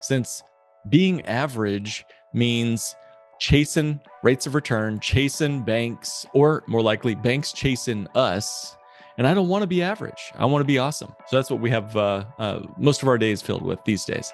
since being average means chasing rates of return, chasing banks, or more likely, banks chasing us. And I don't want to be average. I want to be awesome. So that's what we have most of our days filled with these days.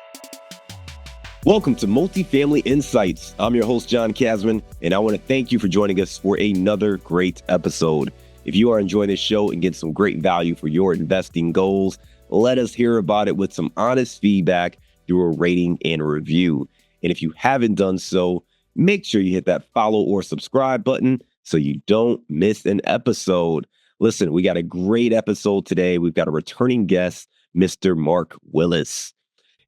Welcome to Multifamily Insights. I'm your host, John Casman, and I want to thank you for joining us for another great episode. If you are enjoying this show and get some great value for your investing goals, let us hear about it with some honest feedback through a rating and a review. And if you haven't done so, make sure you hit that follow or subscribe button so you don't miss an episode. Listen, we got a great episode today. We've got a returning guest, Mr. Mark Willis.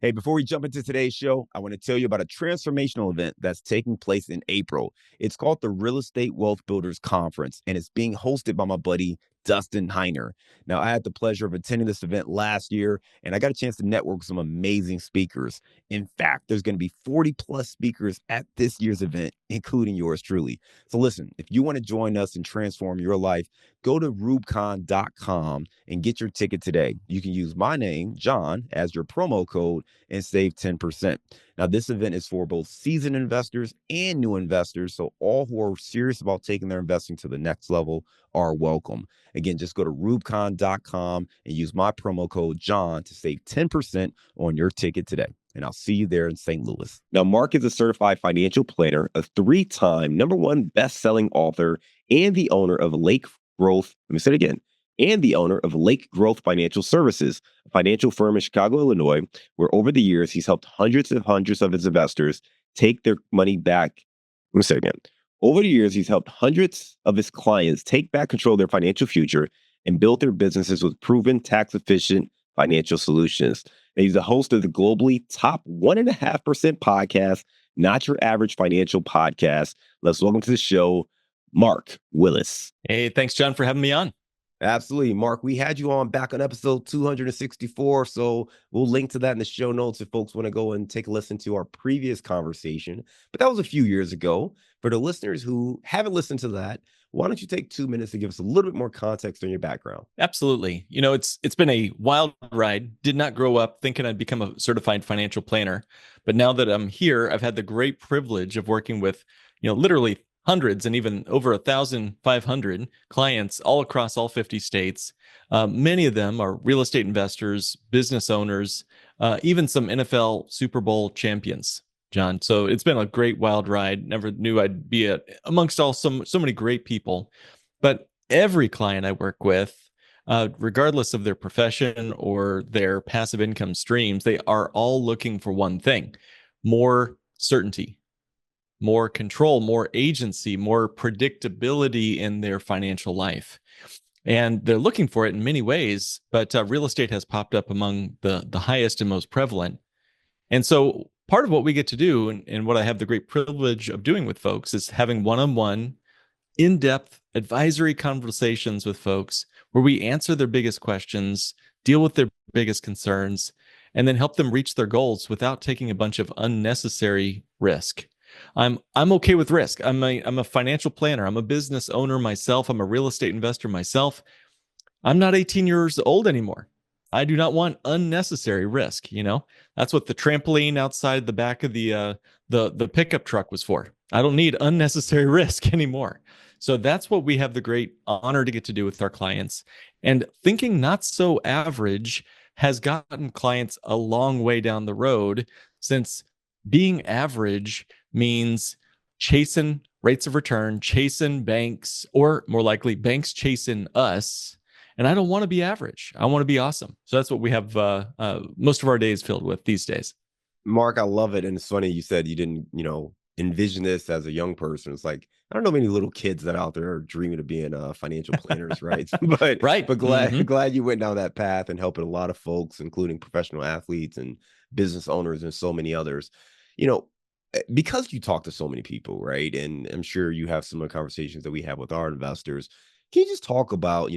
Hey, before we jump into today's show, I want to tell you about a transformational event that's taking place in April. It's called the Real Estate Wealth Builders Conference, and it's being hosted by my buddy, Dustin Heiner. Now, I had the pleasure of attending this event last year, and I got a chance to network with some amazing speakers. In fact, there's going to be 40 plus speakers at this year's event, including yours truly. So listen, if you want to join us and transform your life, go to rubicon.com and get your ticket today. You can use my name, John, as your promo code and save 10%. Now, this event is for both seasoned investors and new investors, so all who are serious about taking their investing to the next level are welcome. Again, just go to rubicon.com and use my promo code John to save 10% on your ticket today. And I'll see you there in St. Louis. Now, Mark is a certified financial planner, a 3-time #1 best-selling author, and the owner of Lake Growth. Let me say it again. And the owner of Lake Growth Financial Services, a financial firm in Chicago, Illinois, where over the years he's helped hundreds of his investors take their money back. Let me say it again. Over the years, he's helped hundreds of his clients take back control of their financial future and build their businesses with proven tax-efficient financial solutions. And he's the host of the globally top 1.5% podcast, Not Your Average Financial Podcast. Let's welcome to the show, Mark Willis. Hey, thanks, John, for having me on. Absolutely. Mark, we had you on back on episode 264, so we'll link to that in the show notes if folks want to go and take a listen to our previous conversation. But that was a few years ago. For the listeners who haven't listened to that, why don't you take 2 minutes to give us a little bit more context on your background? Absolutely. You know, it's been a wild ride. Did not grow up thinking I'd become a certified financial planner. But now that I'm here, I've had the great privilege of working with, literally hundreds and even over 1,500 clients all across all 50 states. Many of them are real estate investors, business owners, even some NFL Super Bowl champions, John. So it's been a great wild ride. Never knew I'd be amongst so many great people. But every client I work with, regardless of their profession or their passive income streams, they are all looking for one thing: more certainty, more control, more agency, more predictability in their financial life. And they're looking for it in many ways, but real estate has popped up among the highest and most prevalent. And so part of what we get to do, and what I have the great privilege of doing with folks, is having one-on-one, in-depth advisory conversations with folks where we answer their biggest questions, deal with their biggest concerns, and then help them reach their goals without taking a bunch of unnecessary risk. I'm okay with risk. I'm a financial planner. I'm a business owner myself. I'm a real estate investor myself. I'm not 18 years old anymore. I do not want unnecessary risk. That's what the trampoline outside the back of the pickup truck was for. I don't need unnecessary risk anymore. So that's what we have the great honor to get to do with our clients. And thinking not so average has gotten clients a long way down the road, since being average means chasing rates of return, chasing banks, or more likely, banks chasing us. And I don't want to be average. I want to be awesome. So that's what we have most of our days filled with these days. Mark, I love it. And it's funny you said you didn't, envision this as a young person. It's like, I don't know many little kids that out there are dreaming of being financial planners, right? But right. But glad you went down that path and helping a lot of folks, including professional athletes and business owners and so many others. Because you talk to so many people, right? And I'm sure you have similar conversations that we have with our investors. Can you just talk about,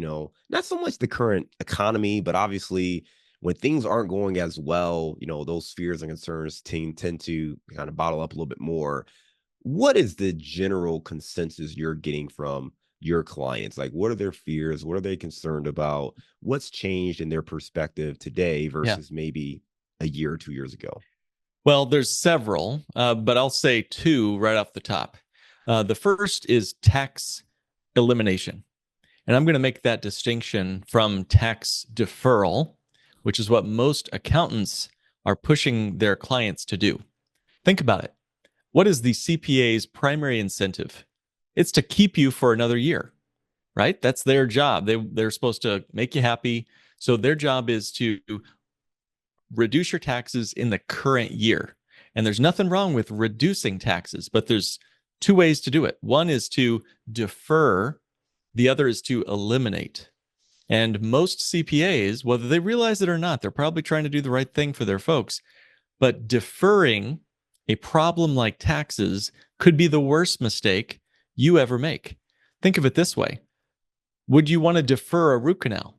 not so much the current economy, but obviously when things aren't going as well, those fears and concerns tend to kind of bottle up a little bit more. What is the general consensus you're getting from your clients? Like, what are their fears? What are they concerned about? What's changed in their perspective today versus maybe a year or 2 years ago? Well, there's several, but I'll say two right off the top. The first is tax elimination. And I'm going to make that distinction from tax deferral, which is what most accountants are pushing their clients to do. Think about it. What is the CPA's primary incentive? It's to keep you for another year, right? That's their job. They're supposed to make you happy. So their job is to reduce your taxes in the current year. And there's nothing wrong with reducing taxes, but there's two ways to do it. One is to defer, the other is to eliminate. And most CPAs, whether they realize it or not, they're probably trying to do the right thing for their folks. But deferring a problem like taxes could be the worst mistake you ever make. Think of it this way. Would you want to defer a root canal?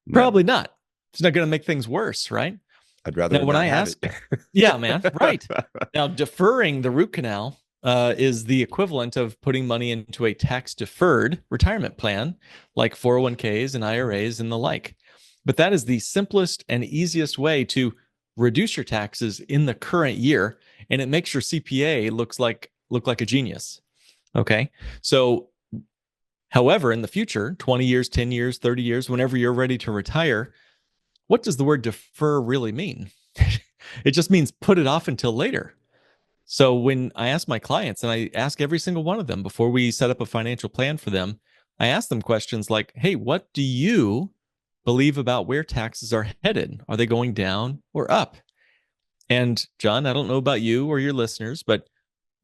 No, Probably not. It's not going to make things worse, right? I'd rather Now, when not I have ask, it. yeah, man, right. Now, deferring the root canal is the equivalent of putting money into a tax deferred retirement plan like 401ks and IRAs and the like. But that is the simplest and easiest way to reduce your taxes in the current year, and it makes your CPA look like a genius. Okay. So, however, in the future, 20 years, 10 years, 30 years, whenever you're ready to retire, what does the word defer really mean? It just means put it off until later. So when I ask my clients, and I ask every single one of them before we set up a financial plan for them, I ask them questions like, hey, what do you believe about where taxes are headed? Are they going down or up? And John, I don't know about you or your listeners, but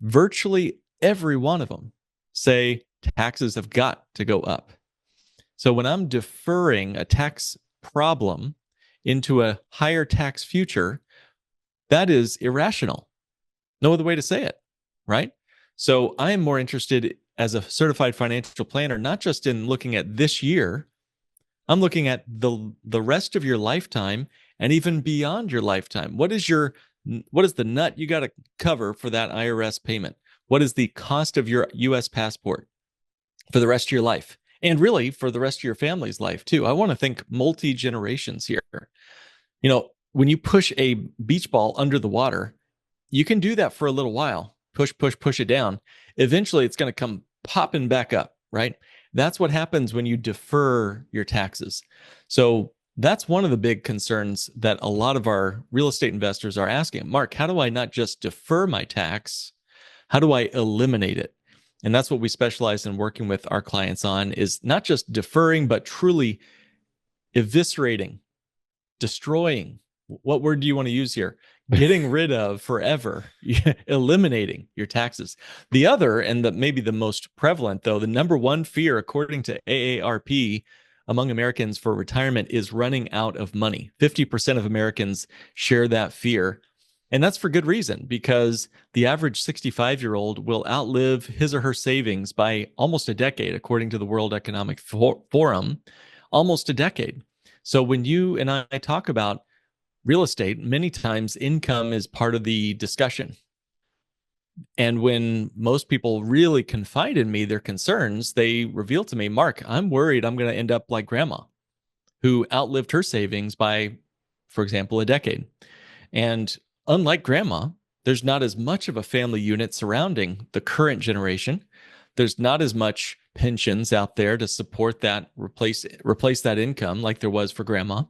virtually every one of them say taxes have got to go up. So when I'm deferring a tax problem into a higher tax future, that is irrational. No other way to say it, right? So I am more interested as a certified financial planner, not just in looking at this year, I'm looking at the rest of your lifetime and even beyond your lifetime. What is the nut you got to cover for that IRS payment? What is the cost of your US passport for the rest of your life? And really for the rest of your family's life too. I want to think multi-generations here. When you push a beach ball under the water, you can do that for a little while. Push it down. Eventually, it's going to come popping back up, right? That's what happens when you defer your taxes. So that's one of the big concerns that a lot of our real estate investors are asking. Mark, how do I not just defer my tax? How do I eliminate it? And that's what we specialize in working with our clients on, is not just deferring, but truly eviscerating, destroying. What word do you want to use here? Getting rid of forever, eliminating your taxes. The other, and maybe the most prevalent, though, the number one fear, according to AARP, among Americans for retirement is running out of money. 50% of Americans share that fear. And that's for good reason, because the average 65-year-old will outlive his or her savings by almost a decade, according to the World Economic Forum, almost a decade. So when you and I talk about real estate, many times income is part of the discussion. And when most people really confide in me their concerns, they reveal to me, Mark, I'm worried I'm going to end up like grandma, who outlived her savings by, for example, a decade. And unlike grandma, there's not as much of a family unit surrounding the current generation. There's not as much pensions out there to support that, replace that income like there was for grandma.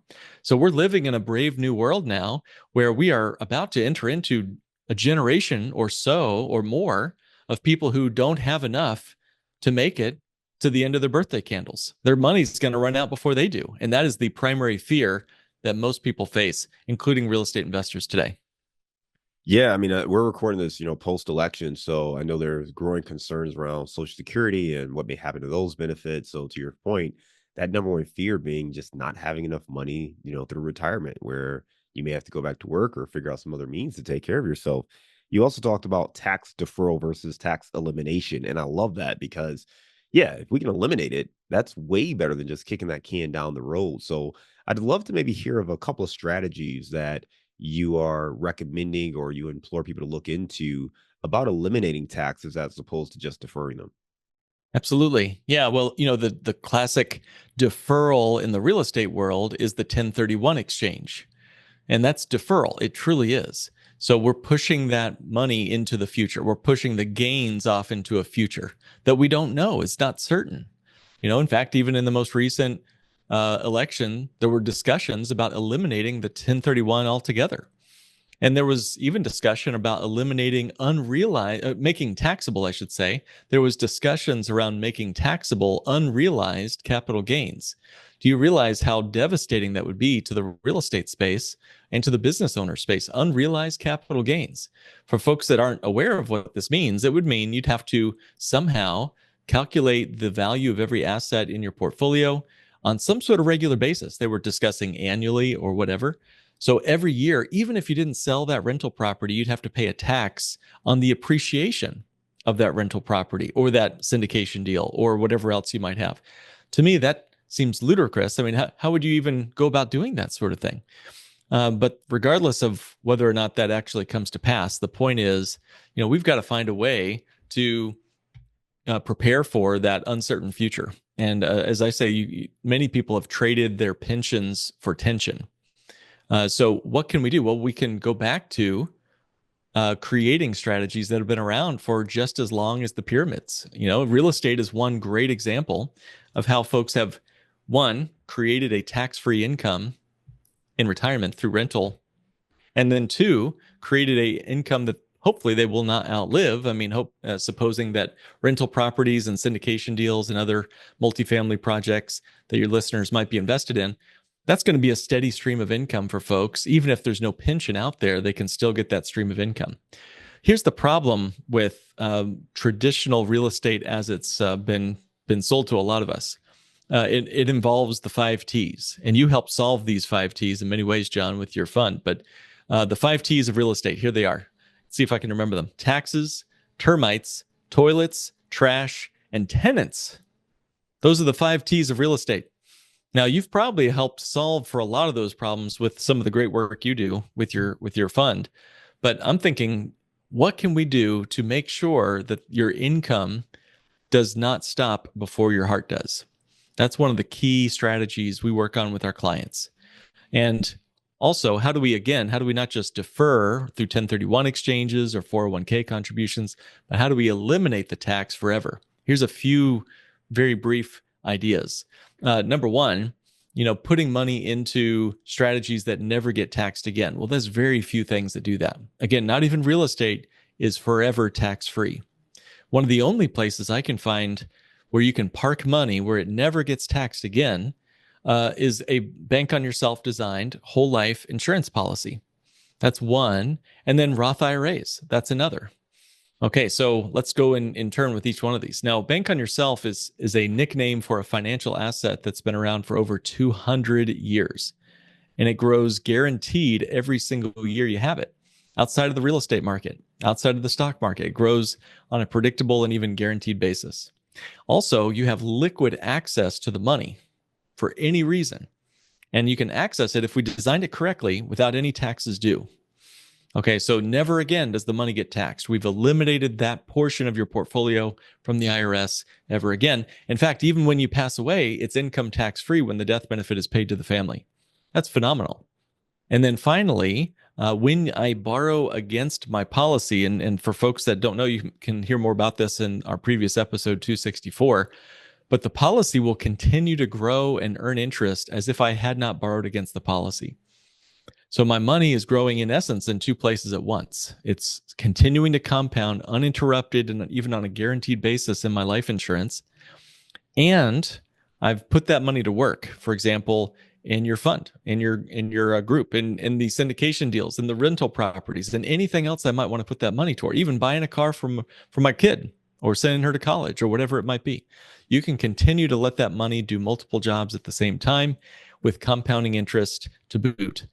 So we're living in a brave new world now where we are about to enter into a generation or so or more of people who don't have enough to make it to the end of their birthday candles. Their money's going to run out before they do. And that is the primary fear that most people face, including real estate investors today. Yeah, I mean, we're recording this, post-election, so I know there's growing concerns around Social Security and what may happen to those benefits. So to your point, that number one fear being just not having enough money, through retirement, where you may have to go back to work or figure out some other means to take care of yourself. You also talked about tax deferral versus tax elimination, and I love that because, yeah, if we can eliminate it, that's way better than just kicking that can down the road. So I'd love to maybe hear of a couple of strategies that you are recommending or you implore people to look into about eliminating taxes as opposed to just deferring them. Absolutely. Yeah. Well, the classic deferral in the real estate world is the 1031 exchange. And that's deferral. It truly is. So we're pushing that money into the future. We're pushing the gains off into a future that we don't know. It's not certain. In fact, even in the most recent election, there were discussions about eliminating the 1031 altogether. And there was even discussion about eliminating unrealized, making taxable, I should say. There was discussions around making taxable unrealized capital gains. Do you realize how devastating that would be to the real estate space and to the business owner space? Unrealized capital gains. For folks that aren't aware of what this means, it would mean you'd have to somehow calculate the value of every asset in your portfolio on some sort of regular basis. They were discussing annually or whatever. So every year, even if you didn't sell that rental property, you'd have to pay a tax on the appreciation of that rental property or that syndication deal or whatever else you might have. To me, that seems ludicrous. I mean, how would you even go about doing that sort of thing? But regardless of whether or not that actually comes to pass, the point is, we've got to find a way to prepare for that uncertain future. And as I say, many people have traded their pensions for tension. So what can we do? Well, we can go back to creating strategies that have been around for just as long as the pyramids. Real estate is one great example of how folks have, one, created a tax-free income in retirement through rental, and then two, created a income that hopefully they will not outlive. I mean, supposing that rental properties and syndication deals and other multifamily projects that your listeners might be invested in, that's going to be a steady stream of income for folks. Even if there's no pension out there, they can still get that stream of income. Here's the problem with traditional real estate as it's been sold to a lot of us. It involves the 5 T's, and you help solve these 5 T's in many ways, John, with your fund. But the 5 T's of real estate, here they are. Let's see if I can remember them. Taxes, termites, toilets, trash, and tenants. Those are the 5 T's of real estate. Now, you've probably helped solve for a lot of those problems with some of the great work you do with your fund. But I'm thinking, what can we do to make sure that your income does not stop before your heart does? That's one of the key strategies we work on with our clients. And also, how do we not just defer through 1031 exchanges or 401k contributions, but how do we eliminate the tax forever? Here's a few very brief ideas. Number one, putting money into strategies that never get taxed again. Well, there's very few things that do that. Again, not even real estate is forever tax-free. One of the only places I can find where you can park money where it never gets taxed again is a bank on yourself designed whole life insurance policy. That's one. And then Roth IRAs. That's another. Okay, so let's go in turn with each one of these. Now, bank on yourself is a nickname for a financial asset that's been around for over 200 years. And it grows guaranteed every single year you have it. Outside of the real estate market, outside of the stock market, it grows on a predictable and even guaranteed basis. Also, you have liquid access to the money for any reason. And you can access it if we designed it correctly without any taxes due. Okay, so never again does the money get taxed. We've eliminated that portion of your portfolio from the IRS ever again. In fact, even when you pass away, it's income tax-free when the death benefit is paid to the family. That's phenomenal. And then finally, when I borrow against my policy, and for folks that don't know, you can hear more about this in our previous episode 264, but the policy will continue to grow and earn interest as if I had not borrowed against the policy. So my money is growing in essence in 2 places at once. It's continuing to compound uninterrupted and even on a guaranteed basis in my life insurance. And I've put that money to work, for example, in your fund, in your group, in the syndication deals, in the rental properties, and anything else I might want to put that money toward, even buying a car for my kid or sending her to college or whatever it might be. You can continue to let that money do multiple jobs at the same time with compounding interest to boot.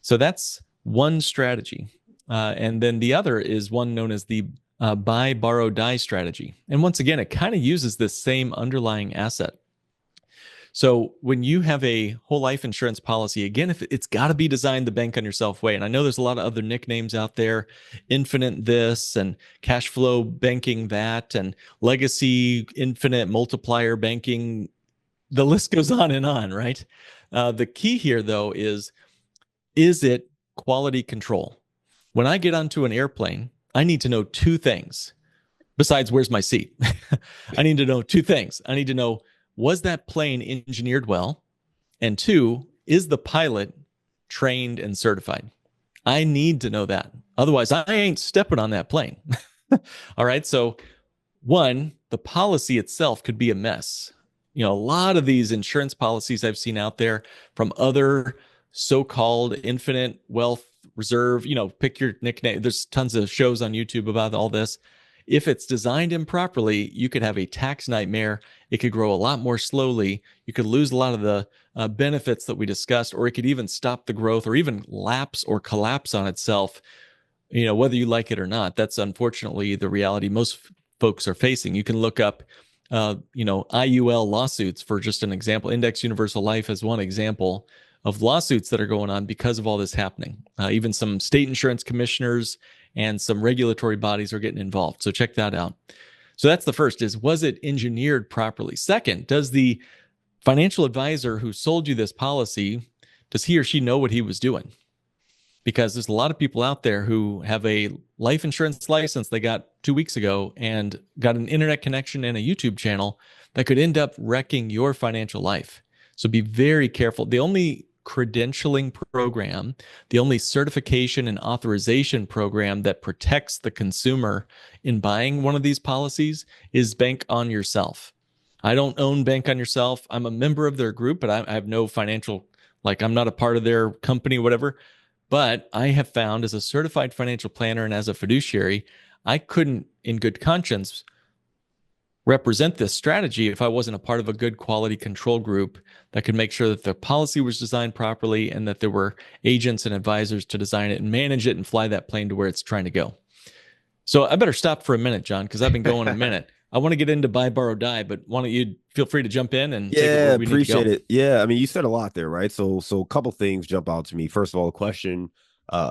So that's one strategy. And then the other is one known as the buy, borrow, die strategy. And once again, it kind of uses this same underlying asset. So when you have a whole life insurance policy, again, if it's got to be designed the bank on yourself way. And I know there's a lot of other nicknames out there, infinite this and cash flow banking that and legacy infinite multiplier banking. The list goes on, right? The key here, though, is it quality control? When I get onto an airplane, I need to know two things besides where's my seat. I need to know two things. I need to know, was that plane engineered well? And two, is the pilot trained and certified? I need to know that. Otherwise, I ain't stepping on that plane. All right. So, one, the policy itself could be a mess. A lot of these insurance policies I've seen out there from other so-called infinite wealth reserve, pick your nickname. There's tons of shows on YouTube about all this. If it's designed improperly, you could have a tax nightmare. It could grow a lot more slowly. You could lose a lot of the benefits that we discussed, or it could even stop the growth or even lapse or collapse on itself, whether you like it or not. That's unfortunately the reality most folks are facing. You can look up, IUL lawsuits for just an example. Index Universal Life is one example of lawsuits that are going on because of all this happening. Even some state insurance commissioners and some regulatory bodies are getting involved. So check that out. So that's the first is, was it engineered properly? Second, does the financial advisor who sold you this policy, does he or she know what he was doing? Because there's a lot of people out there who have a life insurance license they got 2 weeks ago and got an internet connection and a YouTube channel that could end up wrecking your financial life. So be very careful. The only credentialing program, the only certification and authorization program that protects the consumer in buying one of these policies is Bank on Yourself. I don't own Bank on Yourself. I'm a member of their group, but I have no financial, I'm not a part of their company, whatever. But I have found as a certified financial planner and as a fiduciary, I couldn't in good conscience represent this strategy if I wasn't a part of a good quality control group that could make sure that the policy was designed properly and that there were agents and advisors to design it and manage it and fly that plane to where it's trying to go. So I better stop for a minute, John, because I've been going a minute. I want to get into buy, borrow, die, but why don't you feel free to jump in and take it where we need to go. Appreciate it. Yeah, I mean, you said a lot there, right? So a couple things jump out to me. First of all, the question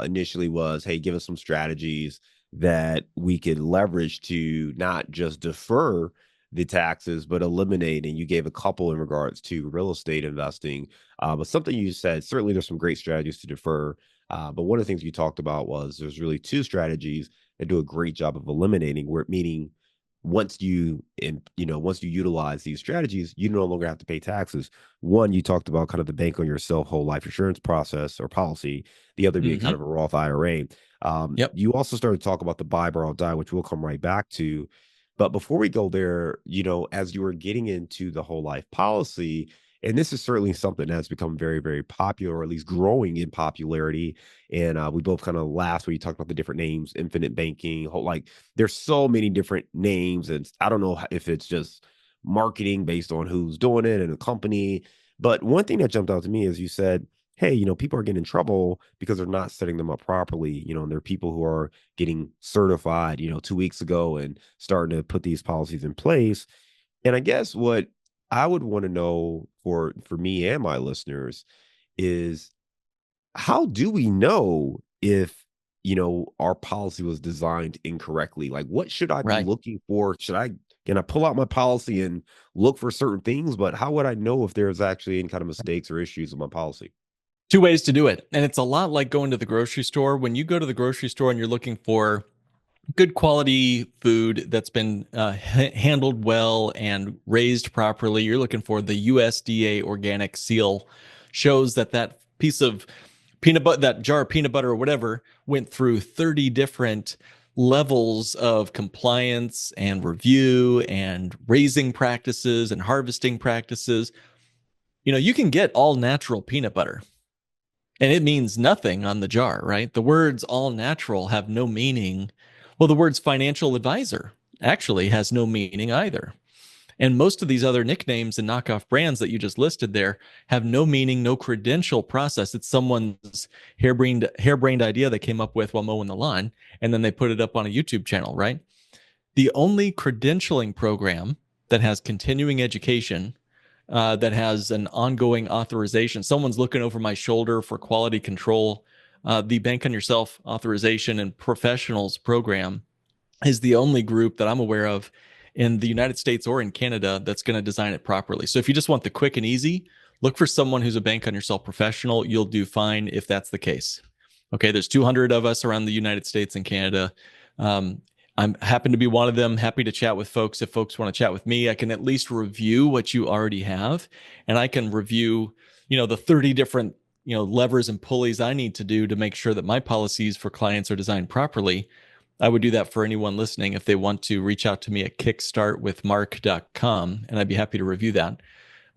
initially was, hey, give us some strategies that we could leverage to not just defer the taxes, but eliminate. And you gave a couple in regards to real estate investing. But something you said, certainly there's some great strategies to defer. But one of the things you talked about was there's really two strategies that do a great job of eliminating, meaning once you utilize these strategies, you no longer have to pay taxes. One, you talked about kind of the Bank on Yourself whole life insurance process or policy. The other being kind of a Roth IRA. You also started to talk about the buy, borrow, die, which we'll come right back to. But before we go there, as you were getting into the whole life policy, and this is certainly something that's become very, very popular, or at least growing in popularity. And we both kind of laughed when you talked about the different names, infinite banking, there's so many different names. And I don't know if it's just marketing based on who's doing it and a company. But one thing that jumped out to me is you said, hey, people are getting in trouble because they're not setting them up properly, and there are people who are getting certified, 2 weeks ago and starting to put these policies in place. And I guess what I would want to know for me and my listeners is, how do we know if, our policy was designed incorrectly? Like, what should I be looking for? Can I pull out my policy and look for certain things? But how would I know if there's actually any kind of mistakes or issues with my policy? Two ways to do it. And it's a lot like going to the grocery store. When you go to the grocery store and you're looking for good quality food that's been handled well and raised properly, you're looking for the USDA organic seal. Shows that piece of peanut butter, that jar of peanut butter or whatever, went through 30 different levels of compliance and review and raising practices and harvesting practices. You can get all natural peanut butter, and it means nothing on the jar, right? The words all natural have no meaning. Well, the words financial advisor actually has no meaning either. And most of these other nicknames and knockoff brands that you just listed there have no meaning, no credential process. It's someone's harebrained idea they came up with while mowing the lawn, and then they put it up on a YouTube channel, right? The only credentialing program that has continuing education, that has an ongoing authorization, someone's looking over my shoulder for quality control, the Bank on Yourself authorization and professionals program is the only group that I'm aware of in the United States or in Canada that's going to design it properly. So if you just want the quick and easy, look for someone who's a Bank on Yourself professional. You'll do fine if that's the case. Okay, there's 200 of us around the United States and Canada. Um, I'm happen to be one of them. Happy to chat with folks. If folks want to chat with me, I can at least review what you already have, and I can review, the 30 different, levers and pulleys I need to do to make sure that my policies for clients are designed properly. I would do that for anyone listening if they want to reach out to me at kickstartwithmark.com, and I'd be happy to review that.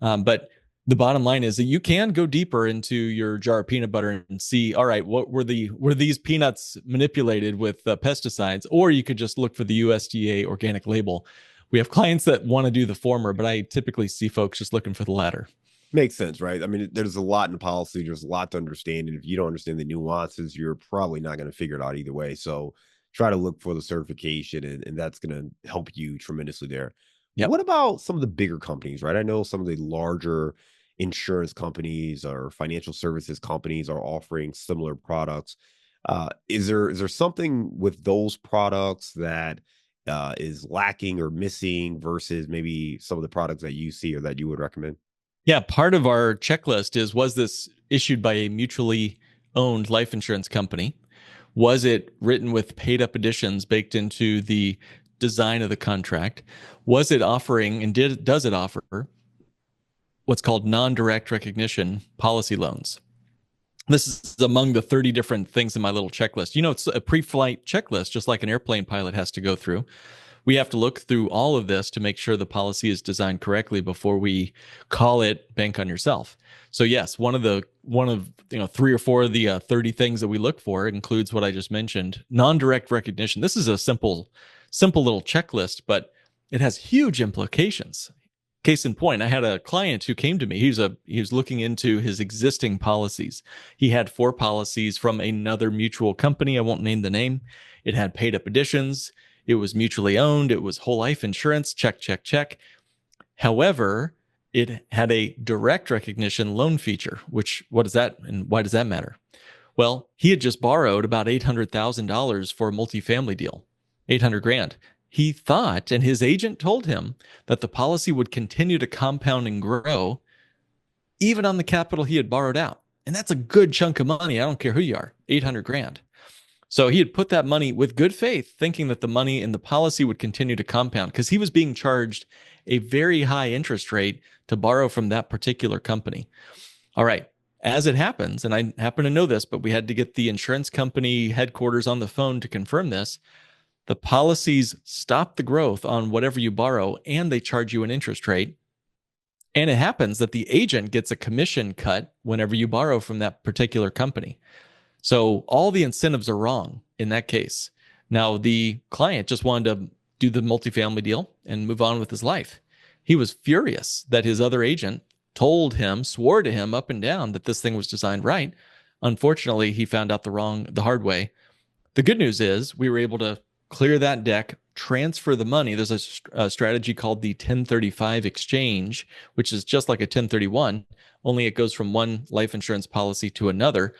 But the bottom line is that you can go deeper into your jar of peanut butter and see, all right, what were these peanuts manipulated with pesticides? Or you could just look for the USDA organic label. We have clients that want to do the former, but I typically see folks just looking for the latter. Makes sense, right? I mean, there's a lot in policy. There's a lot to understand. And if you don't understand the nuances, you're probably not going to figure it out either way. So try to look for the certification, and that's going to help you tremendously there. Yep. What about some of the bigger companies, right? I know some of the larger insurance companies or financial services companies are offering similar products. Is there something with those products that is lacking or missing versus maybe some of the products that you see or that you would recommend? Yeah, part of our checklist is, was this issued by a mutually owned life insurance company? Was it written with paid up additions baked into the design of the contract? Was it offering and does it offer what's called non-direct recognition policy loans? This is among the 30 different things in my little checklist. It's a pre-flight checklist, just like an airplane pilot has to go through. We have to look through all of this to make sure the policy is designed correctly before we call it bank on yourself. So yes, one of 3 or 4 of the 30 things that we look for includes what I just mentioned, non-direct recognition. This is a simple little checklist, but it has huge implications. Case in point, I had a client who came to me. He was looking into his existing policies. He had 4 policies from another mutual company. I won't name the name. It had paid up additions. It was mutually owned. It was whole life insurance. Check, check, check. However, it had a direct recognition loan feature, which, what is that and why does that matter? Well, he had just borrowed about $800,000 for a multifamily deal, 800 grand. He thought, and his agent told him, that the policy would continue to compound and grow even on the capital he had borrowed out. And that's a good chunk of money. I don't care who you are, 800 grand. So he had put that money with good faith, thinking that the money in the policy would continue to compound because he was being charged a very high interest rate to borrow from that particular company. All right. As it happens, and I happen to know this, but we had to get the insurance company headquarters on the phone to confirm this. The policies stop the growth on whatever you borrow, and they charge you an interest rate. And it happens that the agent gets a commission cut whenever you borrow from that particular company. So all the incentives are wrong in that case. Now, the client just wanted to do the multifamily deal and move on with his life. He was furious that his other agent told him, swore to him up and down that this thing was designed right. Unfortunately, he found out the hard way. The good news is we were able to clear that deck, transfer the money. There's a strategy called the 1035 exchange, which is just like a 1031, only it goes from one life insurance policy to another.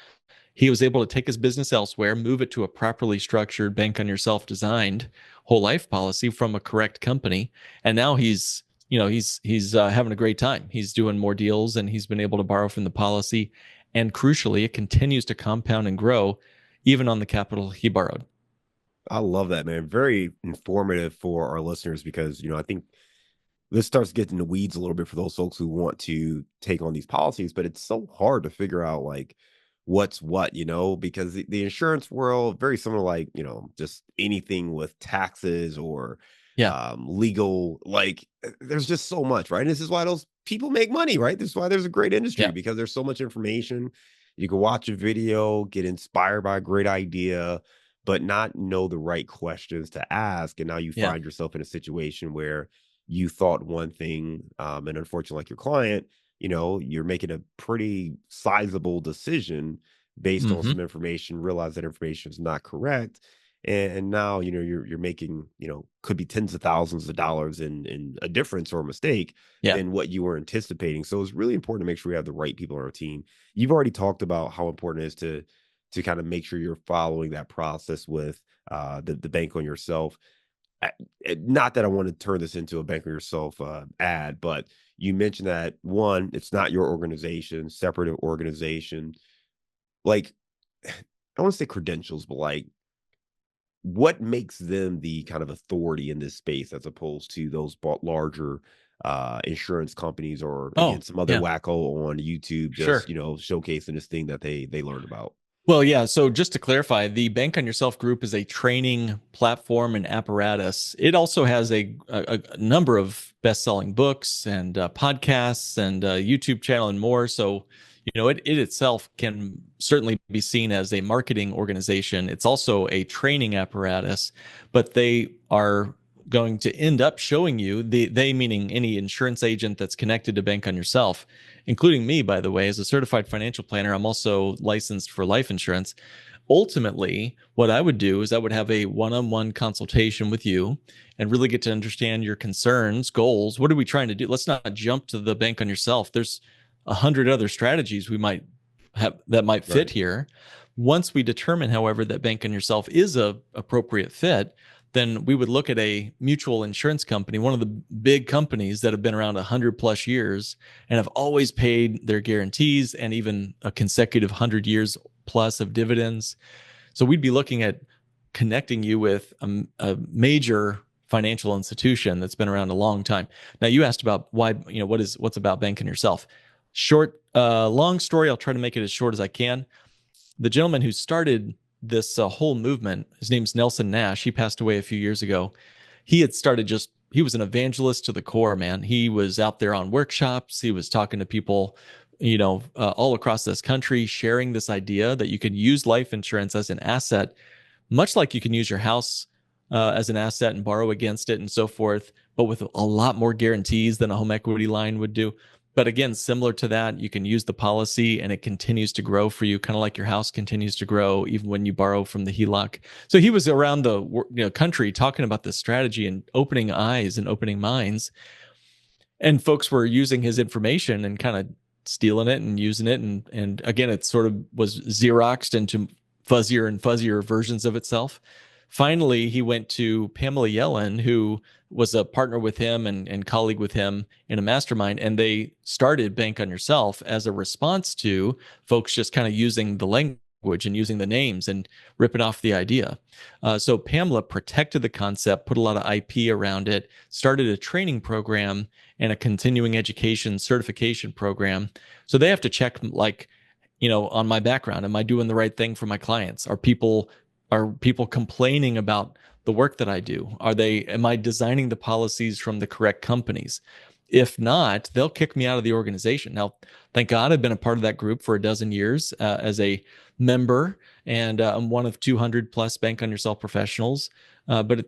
He was able to take his business elsewhere, move it to a properly structured bank on yourself designed whole life policy from a correct company. And now he's having a great time. He's doing more deals and he's been able to borrow from the policy. And crucially, it continues to compound and grow even on the capital he borrowed. I love that, man. Very informative for our listeners because, I think this starts getting the weeds a little bit for those folks who want to take on these policies, but it's so hard to figure out like what's what, because the insurance world, very similar, like, just anything with taxes or Yeah. legal, like there's just so much, right? And this is why those people make money, right? This is why there's a great industry Yeah. because there's so much information. You can watch a video, get inspired by a great idea, but not know the right questions to ask. And now you Yeah. find yourself in a situation where you thought one thing, and unfortunately, like your client, you're making a pretty sizable decision based on Mm-hmm. some information, realize that information is not correct. And now, you're making, could be tens of thousands of dollars in a difference or a mistake Yeah. than what you were anticipating. So it's really important to make sure we have the right people on our team. You've already talked about how important it is to kind of make sure you're following that process with the bank on yourself. Not that I want to turn this into a bank on yourself ad, but you mentioned that one, it's not your organization, separate organization. Like I want to say credentials, but like what makes them the kind of authority in this space as opposed to those larger insurance companies or again Oh, some other yeah, wacko on YouTube just sure. showcasing this thing that they learned about. Well, yeah. So just to clarify, the Bank on Yourself group is a training platform and apparatus. It also has a number of best-selling books and podcasts and YouTube channel and more. So, it itself can certainly be seen as a marketing organization. It's also a training apparatus, but they are going to end up showing you they meaning any insurance agent that's connected to Bank on Yourself, including me, by the way, as a certified financial planner. I'm also licensed for life insurance. Ultimately, what I would do is I would have a one-on-one consultation with you and really get to understand your concerns, goals. What are we trying to do? Let's not jump to the Bank on Yourself. There's 100 other strategies we might have that might fit Right. here. Once we determine, however, that Bank on Yourself is a appropriate fit, then we would look at a mutual insurance company, one of the big companies that have been around 100 plus years and have always paid their guarantees and even a consecutive 100 years plus of dividends. So we'd be looking at connecting you with a major financial institution that's been around a long time. Now, you asked about why, what's about Bank on Yourself. Long story. I'll try to make it as short as I can. The gentleman who started this whole movement, his name's Nelson Nash. He passed away a few years ago. He was an evangelist to the core, man. He was out there on workshops. He was talking to people, all across this country, sharing this idea that you can use life insurance as an asset, much like you can use your house as an asset and borrow against it and so forth, but with a lot more guarantees than a home equity line would do. But again, similar to that, you can use the policy and it continues to grow for you, kind of like your house continues to grow even when you borrow from the HELOC. So he was around the country talking about this strategy and opening eyes and opening minds. And folks were using his information and kind of stealing it and using it. And again, it sort of was Xeroxed into fuzzier and fuzzier versions of itself. Finally, he went to Pamela Yellen, who was a partner with him and colleague with him in a mastermind, and they started Bank on Yourself as a response to folks just kind of using the language and using the names and ripping off the idea. So Pamela protected the concept, put a lot of IP around it, started a training program and a continuing education certification program. So they have to check, like, on my background. Am I doing the right thing for my clients? Are people complaining about the work that I do? Am I designing the policies from the correct companies? If not, they'll kick me out of the organization. Now, thank God I've been a part of that group for a dozen years as a member, and I'm one of 200 plus Bank on Yourself professionals. And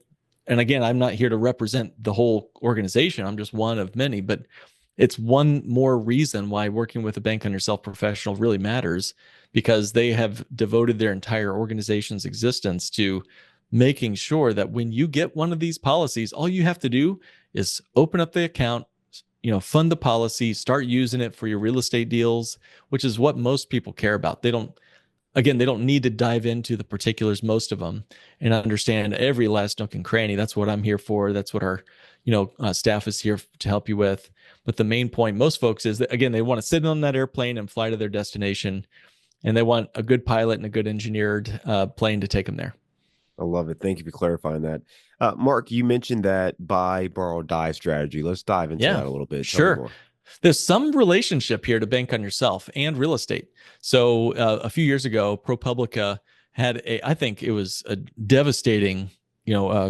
again, I'm not here to represent the whole organization. I'm just one of many, but it's one more reason why working with a Bank on Yourself professional really matters, because they have devoted their entire organization's existence to making sure that when you get one of these policies, all you have to do is open up the account, fund the policy, start using it for your real estate deals, which is what most people care about. They don't need to dive into the particulars, most of them, and understand every last nook and cranny. That's what I'm here for. That's what our, staff is here to help you with. But the main point, most folks, is that, again, they want to sit on that airplane and fly to their destination, and they want a good pilot and a good engineered plane to take them there. I love it. Thank you for clarifying that. Mark, you mentioned that buy, borrow, die strategy. Let's dive into Yeah, that a little bit. Tell me sure. more. There's some relationship here to Bank on Yourself and real estate. So a few years ago, ProPublica I think it was a devastating,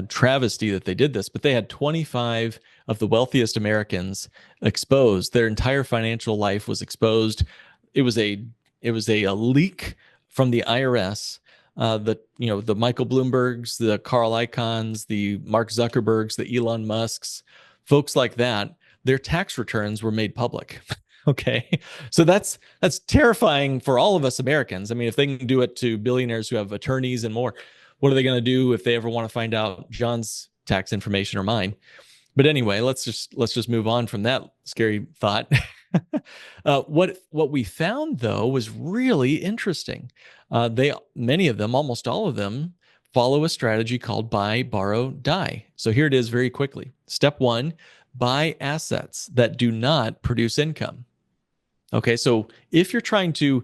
travesty that they did this, but they had 25 of the wealthiest Americans exposed. Their entire financial life was exposed. It was a leak from the IRS. The Michael Bloombergs, the Carl Icahns, the Mark Zuckerbergs, the Elon Musks, folks like that, their tax returns were made public. Okay. So that's terrifying for all of us Americans. I mean, if they can do it to billionaires who have attorneys and more, what are they going to do if they ever want to find out John's tax information or mine? But anyway, let's just move on from that scary thought. What we found, though, was really interesting. Many of them, almost all of them, follow a strategy called buy, borrow, die. So here it is very quickly. Step one: buy assets that do not produce income. Okay, so if you're trying to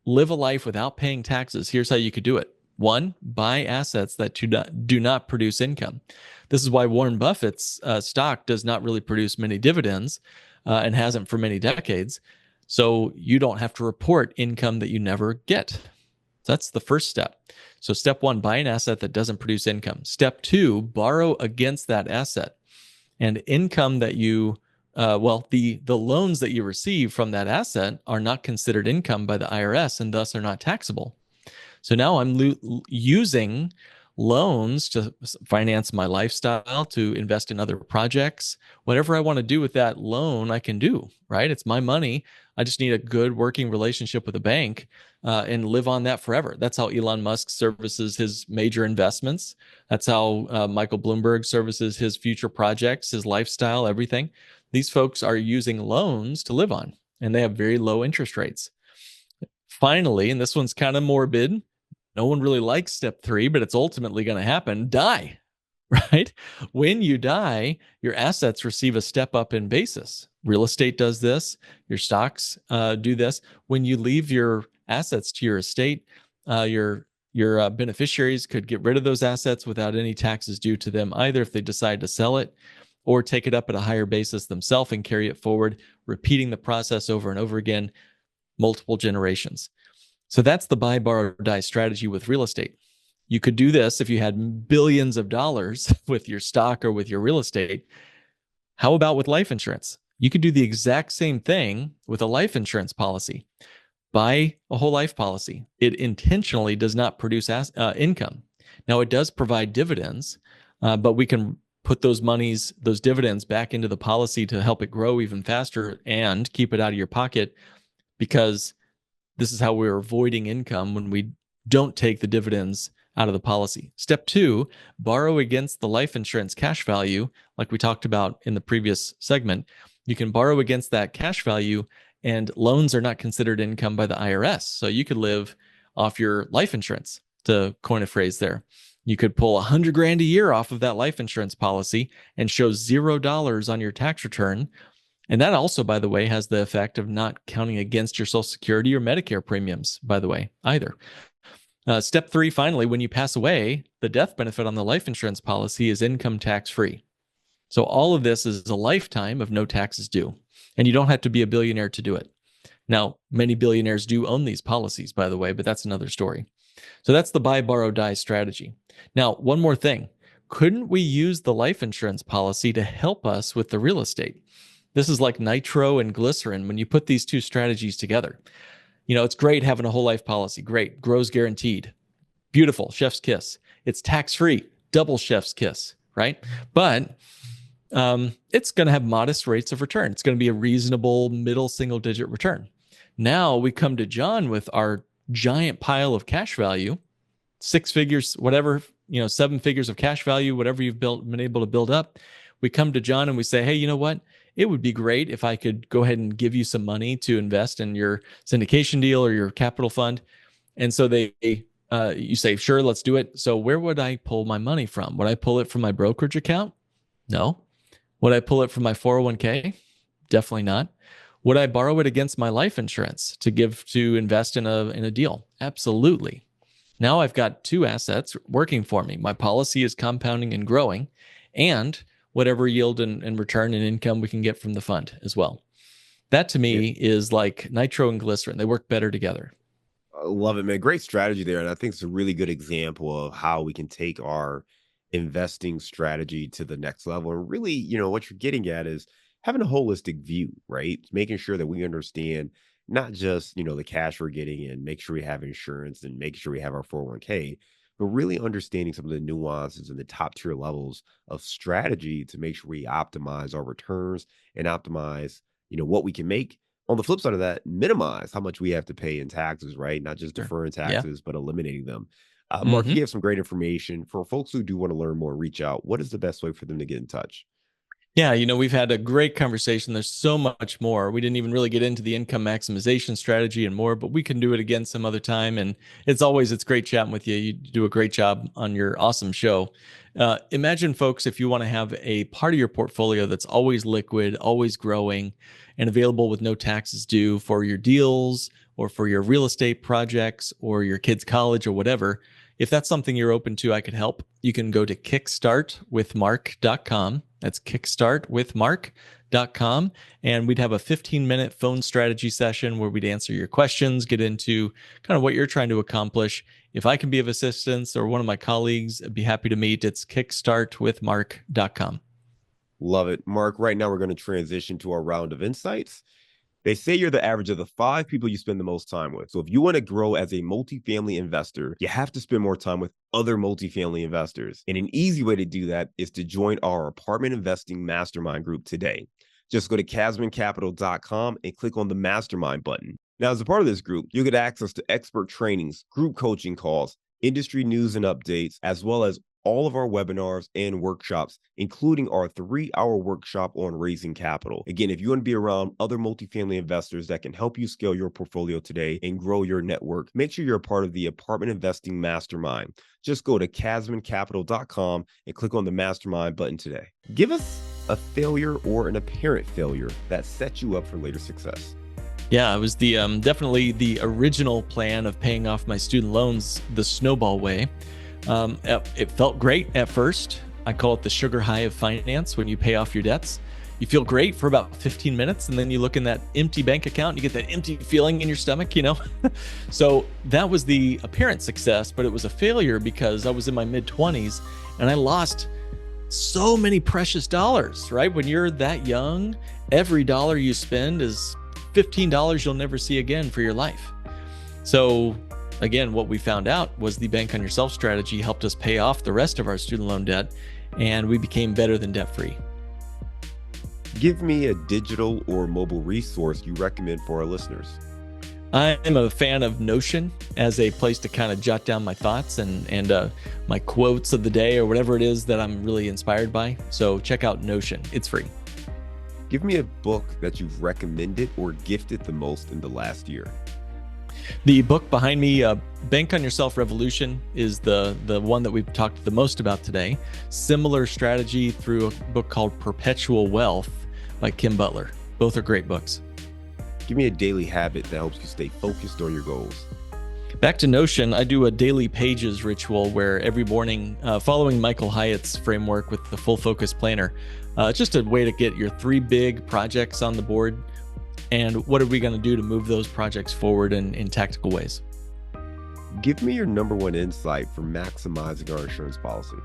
live a life without paying taxes, here's how you could do it. One, buy assets that do not produce income. This is why Warren Buffett's stock does not really produce many dividends and hasn't for many decades. So you don't have to report income that you never get. So that's the first step. So step one, buy an asset that doesn't produce income. Step two, borrow against that asset. And income that you the loans that you receive from that asset are not considered income by the IRS and thus are not taxable. So now I'm using loans to finance my lifestyle, to invest in other projects. Whatever I want to do with that loan, I can do, right? It's my money. I just need a good working relationship with a bank and live on that forever. That's how Elon Musk services his major investments. That's how Michael Bloomberg services his future projects, his lifestyle, everything. These folks are using loans to live on, and they have very low interest rates. Finally, and this one's kind of morbid, no one really likes step three, but it's ultimately going to happen, die, right? When you die, your assets receive a step up in basis. Real estate does this. Your stocks do this. When you leave your assets to your estate, your beneficiaries could get rid of those assets without any taxes due to them either if they decide to sell it or take it up at a higher basis themselves and carry it forward, repeating the process over and over again, multiple generations. So that's the buy, borrow, die strategy with real estate. You could do this if you had billions of dollars with your stock or with your real estate. How about with life insurance? You could do the exact same thing with a life insurance policy. Buy a whole life policy. It intentionally does not produce income. Now, it does provide dividends, but we can put those dividends back into the policy to help it grow even faster and keep it out of your pocket, because this is how we're avoiding income when we don't take the dividends out of the policy. Step two, borrow against the life insurance cash value, like we talked about in the previous segment. You can borrow against that cash value, and loans are not considered income by the IRS. So you could live off your life insurance, to coin a phrase there. You could pull $100,000 a year off of that life insurance policy and show $0 on your tax return. And that also, by the way, has the effect of not counting against your Social Security or Medicare premiums, by the way, either. Step three, finally, when you pass away, the death benefit on the life insurance policy is income tax free. So all of this is a lifetime of no taxes due. And you don't have to be a billionaire to do it. Now, many billionaires do own these policies, by the way, but that's another story. So that's the buy, borrow, die strategy. Now, one more thing. Couldn't we use the life insurance policy to help us with the real estate? This is like nitro and glycerin when you put these two strategies together. You know, it's great having a whole life policy. Great. Grows guaranteed. Beautiful. Chef's kiss. It's tax-free. Double chef's kiss, right? But it's going to have modest rates of return. It's going to be a reasonable middle single-digit return. Now we come to John with our giant pile of cash value, 6 figures, whatever, 7 figures of cash value, whatever you've been able to build up. We come to John and we say, hey, you know what? It would be great if I could go ahead and give you some money to invest in your syndication deal or your capital fund. And so you say, sure, let's do it. So where would I pull my money from? Would I pull it from my brokerage account? No. Would I pull it from my 401k? Definitely not. Would I borrow it against my life insurance to invest in a deal? Absolutely. Now I've got two assets working for me. My policy is compounding and growing, and whatever yield and return and income we can get from the fund as well. That to me is like nitro and glycerin. They work better together. I love it, man. Great strategy there. And I think it's a really good example of how we can take our investing strategy to the next level. And really, what you're getting at is having a holistic view, right? Making sure that we understand not just, the cash we're getting and make sure we have insurance and make sure we have our 401k, but really understanding some of the nuances and the top tier levels of strategy to make sure we optimize our returns and optimize, what we can make. On the flip side of that, minimize how much we have to pay in taxes, right? Not just deferring taxes, but eliminating them. Mark, you have some great information for folks who do want to learn more, reach out. What is the best way for them to get in touch? Yeah, we've had a great conversation. There's so much more. We didn't even really get into the income maximization strategy and more, but we can do it again some other time. And it's great chatting with you. You do a great job on your awesome show. Imagine, folks, if you want to have a part of your portfolio that's always liquid, always growing, and available with no taxes due for your deals or for your real estate projects or your kids' college or whatever, if that's something you're open to, I could help. You can go to kickstartwithmark.com. That's kickstartwithmark.com. And we'd have a 15-minute phone strategy session where we'd answer your questions, get into kind of what you're trying to accomplish. If I can be of assistance or one of my colleagues, I'd be happy to meet. It's kickstartwithmark.com. Love it. Mark, right now we're going to transition to our round of insights. They say you're the average of the 5 people you spend the most time with. So if you want to grow as a multifamily investor, you have to spend more time with other multifamily investors. And an easy way to do that is to join our apartment investing mastermind group today. Just go to casmancapital.com and click on the mastermind button. Now, as a part of this group, you'll get access to expert trainings, group coaching calls, industry news and updates, as well as all of our webinars and workshops, including our 3-hour workshop on raising capital. Again, if you want to be around other multifamily investors that can help you scale your portfolio today and grow your network, make sure you're a part of the Apartment Investing Mastermind. Just go to casmancapital.com and click on the Mastermind button today. Give us a failure or an apparent failure that sets you up for later success. Yeah, it was the definitely the original plan of paying off my student loans the snowball way. It felt great at first. I call it the sugar high of finance. When you pay off your debts, you feel great for about 15 minutes, and then you look in that empty bank account and you get that empty feeling in your stomach, So that was the apparent success, but it was a failure because I was in my mid-20s and I lost so many precious dollars, right? When you're that young, every dollar you spend is $15 you'll never see again for your life. So again, what we found out was the bank on yourself strategy helped us pay off the rest of our student loan debt, and we became better than debt free. Give me a digital or mobile resource you recommend for our listeners. I'm a fan of Notion as a place to kind of jot down my thoughts and my quotes of the day or whatever it is that I'm really inspired by. So check out Notion. It's free. Give me a book that you've recommended or gifted the most in the last year. The book behind me, Bank on Yourself Revolution, is the one that we've talked the most about today. Similar strategy through a book called Perpetual Wealth by Kim Butler. Both are great books. Give me a daily habit that helps you stay focused on your goals. Back to Notion, I do a daily pages ritual where every morning, following Michael Hyatt's framework with the full focus planner, just a way to get your 3 big projects on the board. And what are we going to do to move those projects forward in tactical ways? Give me your number one insight for maximizing our insurance policy.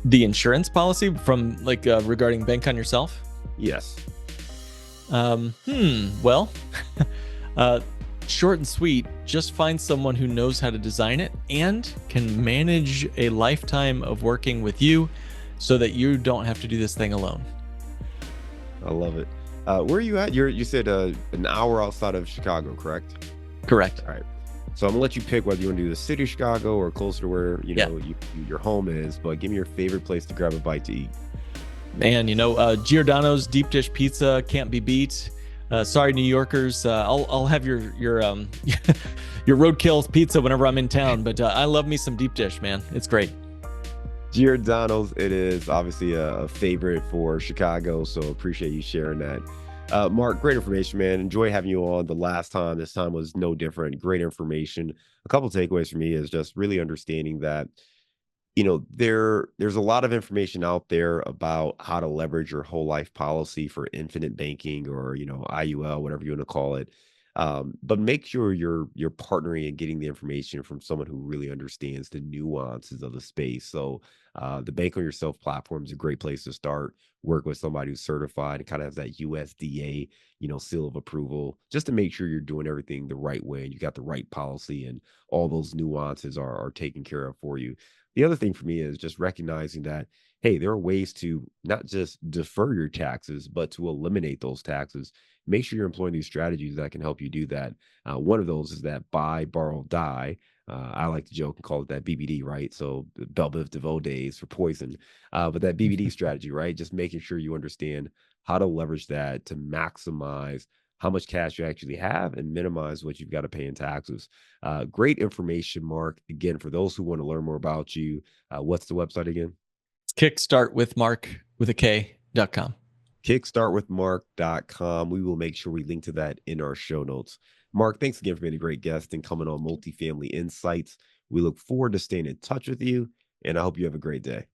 The insurance policy from regarding Bank on Yourself? Yes. Well, short and sweet, just find someone who knows how to design it and can manage a lifetime of working with you so that you don't have to do this thing alone. I love it. Where are you at? You said an hour outside of Chicago, correct? Correct. All right. So I'm gonna let you pick whether you want to do the city of Chicago or closer to where your home is. But give me your favorite place to grab a bite to eat. Man, Giordano's deep dish pizza can't be beat. Sorry, New Yorkers. I'll have your your roadkill pizza whenever I'm in town. But I love me some deep dish, man. It's great. Giordano's, it is obviously a favorite for Chicago, so appreciate you sharing that. Mark, great information, man. Enjoy having you on the last time. This time was no different. Great information. A couple of takeaways for me is just really understanding that, there's a lot of information out there about how to leverage your whole life policy for infinite banking or, IUL, whatever you want to call it. But make sure you're partnering and getting the information from someone who really understands the nuances of the space. So the Bank on Yourself platform is a great place to start. Work with somebody who's certified and kind of has that USDA, seal of approval, just to make sure you're doing everything the right way and you got the right policy and all those nuances are taken care of for you. The other thing for me is just recognizing that, hey, there are ways to not just defer your taxes, but to eliminate those taxes. Make sure you're employing these strategies that can help you do that. One of those is that buy, borrow, die. I like to joke and call it that BBD, right? So Belle Biv DeVoe days for poison. But that BBD strategy, right? Just making sure you understand how to leverage that to maximize how much cash you actually have and minimize what you've got to pay in taxes. Great information, Mark. Again, for those who want to learn more about you, what's the website again? Kickstartwithmark.com. Kickstartwithmark.com. We will make sure we link to that in our show notes. Mark, thanks again for being a great guest and coming on Multifamily Insights. We look forward to staying in touch with you, and I hope you have a great day.